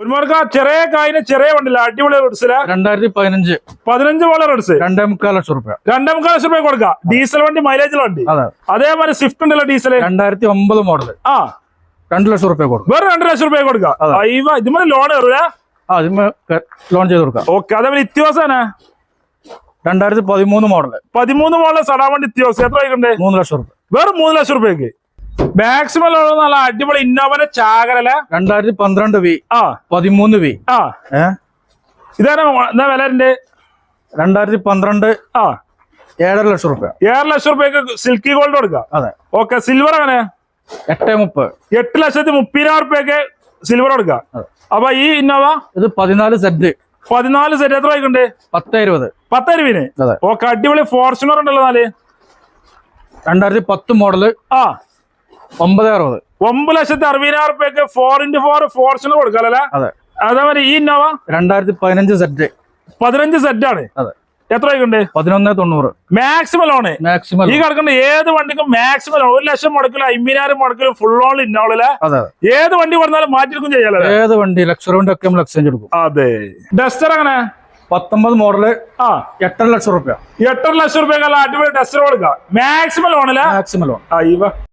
ഒരുമാർക്ക് ചെറിയ കായിന് ചെറിയ വണ്ടില്ല അടിപൊളി റോഡ്സില 2015 15 മോഡൽ റോഡ്സ് 2.25 ലക്ഷം രൂപ 2.25 ലക്ഷം രൂപ കൊടുക്കാം. ഡീസൽ വണ്ടി മൈലേജ് വണ്ടി അതേപോലെ സ്വിഫ്റ്റ് ഉണ്ടല്ലോ ഡീസൽ 2009 മോഡൽ 2 ലക്ഷം രൂപ കൊടുക്കും. വേറെ 2 ലക്ഷം രൂപ കൊടുക്കാം. ഇതുപോലെ ലോൺ കയറൂല ലോൺ ചെയ്ത് കൊടുക്കാം. ഓക്കെ. അതേപോലെ ഇത്യോസാണ് 2013 മോഡൽ 13 മോഡൽ സടാ വണ്ടി ഇത്യോസ് എത്ര വൈകുണ്ട്? 3 ലക്ഷം രൂപ വേറെ 3 ലക്ഷം രൂപയ്ക്ക് മാക്സിമം നല്ല അടിപൊളി ഇന്നോവന്റെ ചാകരല്ലേ 2012 വി 13 വി ഇതാണ് എന്താ വില 2012 7.5 ലക്ഷം രൂപ 7 ലക്ഷം രൂപയ്ക്ക് സിൽക്കി ഗോൾഡ് കൊടുക്കാം. അതെ. ഓക്കെ. സിൽവർ അങ്ങനെ 8,30,000 രൂപയ്ക്ക് സിൽവർ കൊടുക്കാം. അപ്പൊ ഈ ഇന്നോവ ഇത് 14 സെറ്റ് എത്ര വൈകുണ്ട്? 10,20. ഓക്കെ. അടിപൊളി ഫോർച്യൂണർ ഉണ്ടല്ലോ 2010 മോഡല് 9,60. 9,60,000 രൂപയ്ക്ക് 4x4 ഫോർച്യൂണർ കൊടുക്കാല്ലേ. അതേപോലെ ഈ ഇന്നോവ 2015 സെറ്റ് 15 സെറ്റ് ആണ്. എത്ര വൈകുണ്ട്? 11,90. മാക്സിമം ലോണ് ഈ കിടക്കേണ്ട ഏത് വണ്ടിക്കും മാക്സിമം ലോൺ 1 ലക്ഷം മുടക്കിലും 50,000 മുടക്കിലും ഫുൾ ഓൺ ഇന്നോളല്ലേ. ഏത് വണ്ടി പറഞ്ഞാലും മാറ്റിയെടുക്കും ചെയ്യാലോ. ഏത് വണ്ടി ലക്ഷം രൂപ ഒക്കെ നമ്മൾ എക്സ്ചേഞ്ച് എടുക്കും. അതെ. ഡസ്റ്റർ അങ്ങനെ 19 മോഡല് 8.5 ലക്ഷം രൂപ 8.5 ലക്ഷം രൂപ അടിപൊളി ഡസ്റ്റർ കൊടുക്കാം. മാക്സിമം ലോണല്ലേ. Maximum loan